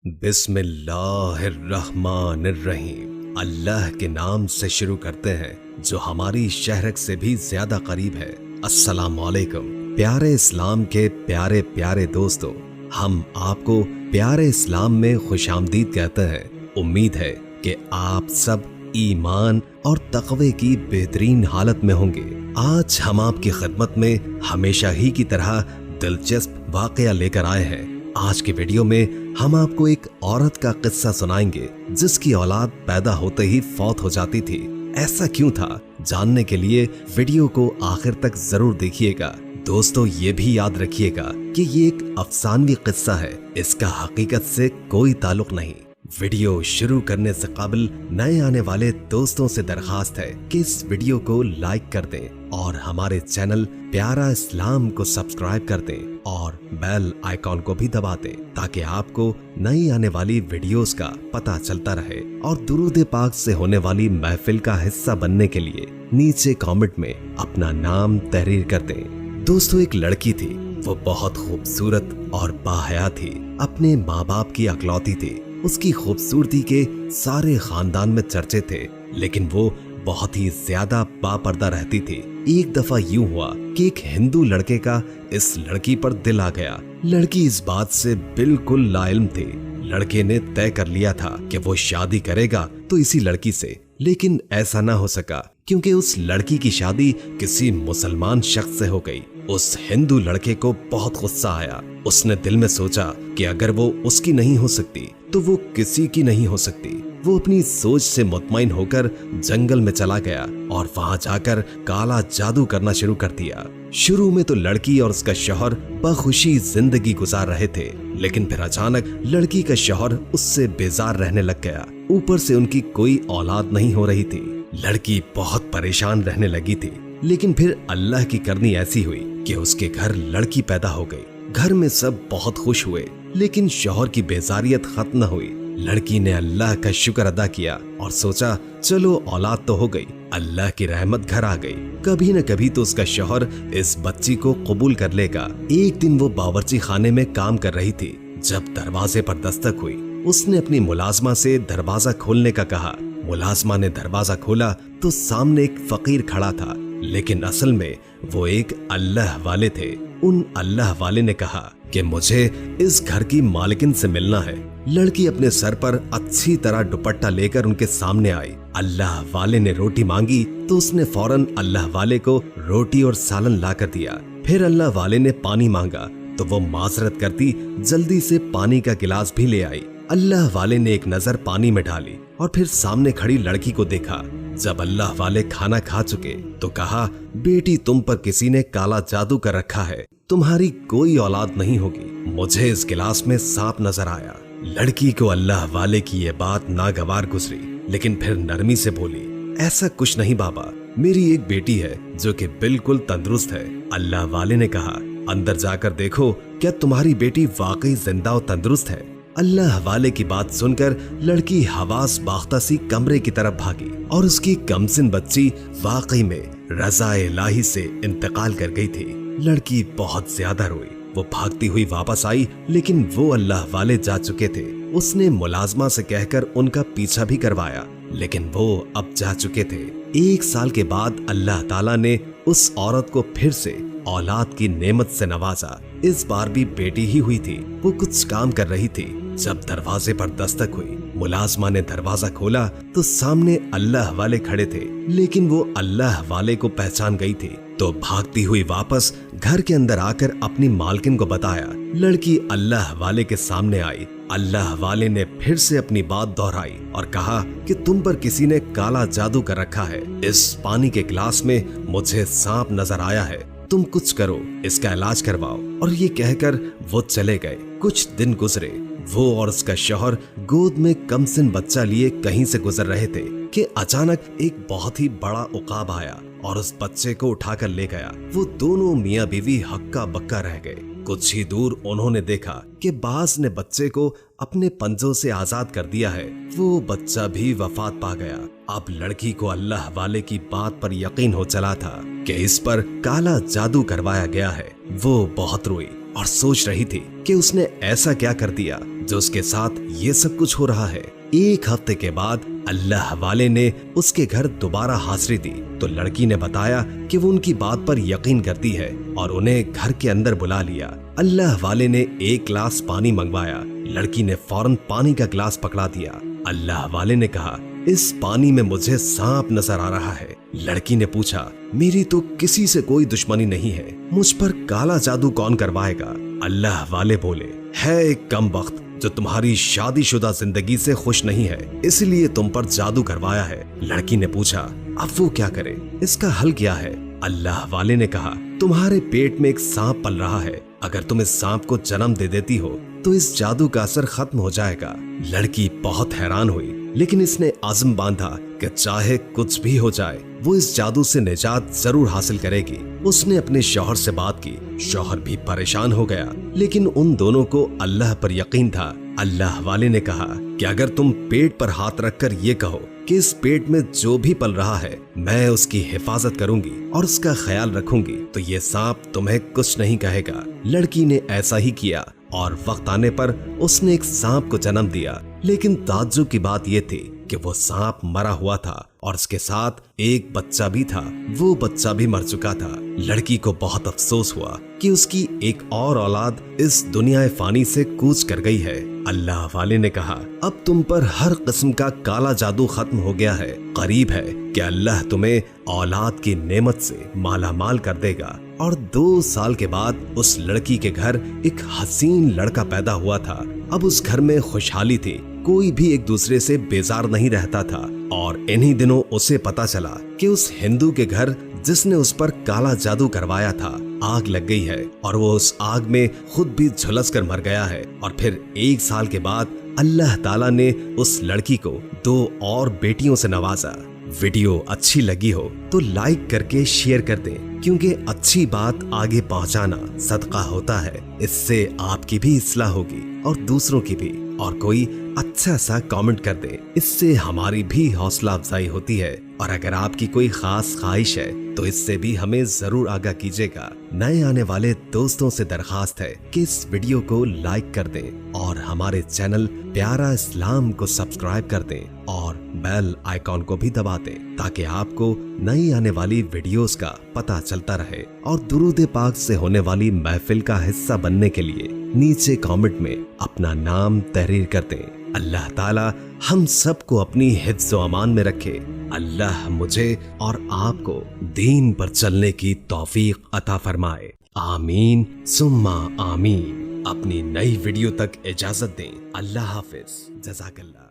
बिस्मिल्लाहिर्रहमानिर्रहीम। अल्लाह के नाम से शुरू करते हैं जो हमारी शहरक से भी ज्यादा करीब है। अस्सलाम वालेकुम। प्यारे इस्लाम के प्यारे प्यारे दोस्तों, हम आपको प्यारे इस्लाम में खुशामदीद कहते हैं। उम्मीद है कि आप सब ईमान और तक़वे की बेहतरीन हालत में होंगे। आज हम आपकी खिदमत में हमेशा ही की तरह दिलचस्प वाक़या लेकर आए हैं। आज की वीडियो में हम आपको एक औरत का किस्सा सुनाएंगे जिसकी औलाद पैदा होते ही फौत हो जाती थी। ऐसा क्यों था, जानने के लिए वीडियो को आखिर तक जरूर देखिएगा। दोस्तों, ये भी याद रखिएगा कि ये एक अफसानवी किस्सा है, इसका हकीकत से कोई ताल्लुक नहीं। वीडियो शुरू करने से कबल नए आने वाले दोस्तों से दरखास्त है कि इस वीडियो को लाइक कर दें और हमारे चैनल प्यारा इस्लाम को सब्सक्राइब कर दें और बेल आइकॉन को भी दबा दें ताकि आपको नई आने वाली वीडियोस का पता चलता रहे। और दुरूद पाक से होने वाली महफिल का हिस्सा बनने के लिए नीचे कमेंट में अपना नाम तहरीर कर दें। दोस्तों, एक लड़की थी, वो बहुत खूबसूरत और बाहया थी। अपने माँ बाप की अकलौती थी। उसकी खूबसूरती के सारे खानदान में चर्चे थे, लेकिन वो बहुत ही ज्यादा बापर्दा रहती थी। एक दफा यूं हुआ कि एक हिंदू लड़के का इस लड़की पर दिल आ गया। लड़की इस बात से बिल्कुल लाइल्म थी। लड़के ने तय कर लिया था कि वो शादी करेगा तो इसी लड़की से, लेकिन ऐसा ना हो सका क्योंकि उस लड़की की शादी किसी मुसलमान शख्स से हो गई। उस हिंदू लड़के को बहुत गुस्सा आया। उसने दिल में सोचा कि अगर वो उसकी नहीं हो सकती तो वो किसी की नहीं हो सकती। वो अपनी सोच से मुतमईन होकर जंगल में चला गया और वहां जाकर काला जादू करना शुरू कर दिया। शुरू में तो लड़की और उसका शौहर बखुशी जिंदगी गुजार रहे थे, लेकिन फिर अचानक लड़की का शौहर उससे बेजार रहने लग गया। ऊपर से उनकी कोई औलाद नहीं हो रही थी। लड़की बहुत परेशान रहने लगी थी, लेकिन फिर अल्लाह की करनी ऐसी हुई कि उसके घर लड़की पैदा हो गई। घर में सब बहुत खुश हुए, लेकिन शौहर की बेजारियत खत्म न हुई। लड़की ने अल्लाह का शुक्र अदा किया और सोचा चलो औलाद तो हो गई, अल्लाह की रहमत घर आ गई। कभी न कभी तो उसका शौहर इस बच्ची को कबूल कर लेगा। एक दिन वो बावर्ची खाने में काम कर रही थी जब दरवाजे पर दस्तक हुई। उसने अपनी मुलाजमा से दरवाजा खोलने का कहा। मुलाजमा ने दरवाजा खोला तो सामने एक फकीर खड़ा था, लेकिन असल में वो एक अल्लाह वाले थे। उन अल्लाह वाले ने कहा कि मुझे इस घर की मालिकिन से मिलना है। लड़की अपने सर पर अच्छी तरह दुपट्टा लेकर उनके सामने आई। अल्लाह वाले ने रोटी मांगी तो उसने फौरन अल्लाह वाले को रोटी और सालन ला कर दिया। फिर अल्लाह वाले ने पानी मांगा तो वो माजरत करती जल्दी से पानी का गिलास भी ले आई। अल्लाह वाले ने एक नजर पानी में डाली और फिर सामने खड़ी लड़की को देखा। जब अल्लाह वाले खाना खा चुके तो कहा, बेटी तुम पर किसी ने काला जादू कर रखा है, तुम्हारी कोई औलाद नहीं होगी। मुझे इस गिलास में सांप नजर आया। लड़की को अल्लाह वाले की ये बात नागवार गुजरी, लेकिन फिर नरमी से बोली, ऐसा कुछ नहीं बाबा, मेरी एक बेटी है जो कि बिल्कुल तंदुरुस्त है। अल्लाह वाले ने कहा, अंदर जाकर देखो क्या तुम्हारी बेटी वाकई जिंदा और तंदुरुस्त है। अल्लाह वाले की बात सुनकर लड़की हवास बाख्ता सी कमरे की तरफ भागी और उसकी कमसिन बच्ची वाकई में रज़ाए इलाही से इंतकाल कर गई थी। लड़की बहुत ज्यादा रोई। वो भागती हुई वापस आई, लेकिन वो अल्लाह वाले जा चुके थे। उसने मुलाजमा से कहकर उनका पीछा भी करवाया, लेकिन वो अब जा चुके थे। 1 साल के बाद अल्लाह ताला ने उस औरत को फिर से औलाद की नेमत से नवाजा। इस बार भी बेटी ही हुई थी। वो कुछ काम कर रही थी जब दरवाजे पर दस्तक हुई। मुलाजमा ने दरवाजा खोला तो सामने अल्लाह वाले खड़े थे, लेकिन वो अल्लाह वाले को पहचान गई थी तो भागती हुई वापस घर के अंदर आकर अपनी मालकिन को बताया। लड़की अल्लाह वाले के सामने आई। अल्लाह वाले ने फिर से अपनी बात दोहराई और कहा कि तुम पर किसी ने काला जादू कर रखा है। इस पानी के गिलास में मुझे सांप नजर आया है, तुम कुछ करो, इसका इलाज करवाओ। और ये कहकर वो चले गए। कुछ दिन गुजरे। वो और उसका शौहर गोद में कमसिन बच्चा लिए कहीं से गुजर रहे थे कि अचानक एक बहुत ही बड़ा उकाब आया और उस बच्चे को उठाकर ले गया। वो दोनों मियाँ बीवी हक्का बक्का रह गए। कुछ ही दूर उन्होंने देखा कि बाज ने बच्चे को अपने पंजों से आजाद कर दिया है। वो बच्चा भी वफात पा गया। अब लड़की को अल्लाह वाले की बात पर यकीन हो चला था कि इस पर काला जादू करवाया गया है। वो बहुत रोई और सोच रही थी कि उसने ऐसा क्या कर दिया जो उसके साथ ये सब कुछ हो रहा है। एक हफ्ते के बाद अल्लाह वाले ने उसके घर दोबारा हाजिरी दी तो लड़की ने बताया कि वो उनकी बात पर यकीन करती है और उन्हें घर के अंदर बुला लिया। अल्लाह वाले ने एक गिलास पानी मंगवाया। लड़की ने फौरन पानी का गिलास पकड़ा दिया। अल्लाह वाले ने कहा, इस पानी में मुझे सांप नजर आ रहा है। लड़की ने पूछा, मेरी तो किसी से कोई दुश्मनी नहीं है, मुझ पर काला जादू कौन करवाएगा? अल्लाह वाले बोले, है एक कम वक्त जो तुम्हारी शादीशुदा जिंदगी से खुश नहीं है, इसलिए तुम पर जादू करवाया है। लड़की ने पूछा, अब वो क्या करे, इसका हल क्या है? अल्लाह वाले ने कहा, तुम्हारे पेट में एक सांप पल रहा है, अगर तुम इस सांप को जन्म दे देती हो तो इस जादू का असर खत्म हो जाएगा। लड़की बहुत हैरान हुई, लेकिन इसने आज़म बांधा कि चाहे कुछ भी हो जाए वो इस जादू से निजात जरूर हासिल करेगी। उसने अपने शौहर से बात की। शौहर भी परेशान हो गया, लेकिन उन दोनों को अल्लाह पर यकीन था। अल्लाह वाले ने कहा कि अगर तुम पेट पर हाथ रखकर ये कहो कि इस पेट में जो भी पल रहा है मैं उसकी हिफाजत करूंगी और उसका ख्याल रखूंगी, तो ये सांप तुम्हें कुछ नहीं कहेगा। लड़की ने ऐसा ही किया और वक्त आने पर उसने एक सांप को जन्म दिया। लेकिन ताज्जुब की बात यह थी कि वो सांप मरा हुआ था और उसके साथ एक बच्चा भी था। वो बच्चा भी मर चुका था। लड़की को बहुत अफसोस हुआ कि उसकी एक और औलाद इस दुनिया फानी से कूच कर गई है। अल्लाह वाले ने कहा, अब तुम पर हर किस्म का काला जादू खत्म हो गया है। करीब है कि अल्लाह तुम्हें औलाद की नेमत से माला माल कर देगा। और 2 साल के बाद उस लड़की के घर एक हसीन लड़का पैदा हुआ था। अब उस घर में खुशहाली थी, कोई भी एक दूसरे से बेजार नहीं रहता था। और इन्हीं दिनों उसे पता चला कि उस हिंदू के घर जिसने उस पर काला जादू करवाया था आग लग गई है और वो उस आग में खुद भी झुलस कर मर गया है। और फिर 1 साल के बाद अल्लाह ताला ने उस लड़की को 2 और बेटियों से नवाजा। वीडियो अच्छी लगी हो तो लाइक करके शेयर कर दें, क्योंकि अच्छी बात आगे पहुंचाना सदका होता है। इससे आपकी भी इस्लाह होगी और दूसरों की भी। और कोई अच्छा सा कमेंट कर दे, इससे हमारी भी हौसला अफजाई होती है। और अगर आपकी कोई खास ख्वाहिश है तो इससे भी हमें जरूर आगाह कीजिएगा। नए आने वाले दोस्तों से दरखास्त है कि इस वीडियो को लाइक कर दें और हमारे चैनल प्यारा इस्लाम को सब्सक्राइब कर दें और बेल आइकॉन को भी दबा दें, ताकि आपको नई आने वाली वीडियोस का पता चलता रहे। और दुरूद पाक से होने वाली महफिल का हिस्सा बनने के लिए नीचे कमेंट में अपना नाम तहरीर कर दें। अल्लाह ताला हम सबको अपनी हिफ्ज़ व अमान में रखे। अल्लाह मुझे और आपको दीन पर चलने की तौफीक अता फरमाए। आमीन सुम्मा आमीन। अपनी नई वीडियो तक इजाजत दें। अल्लाह हाफिज। जज़ाकल्लाह।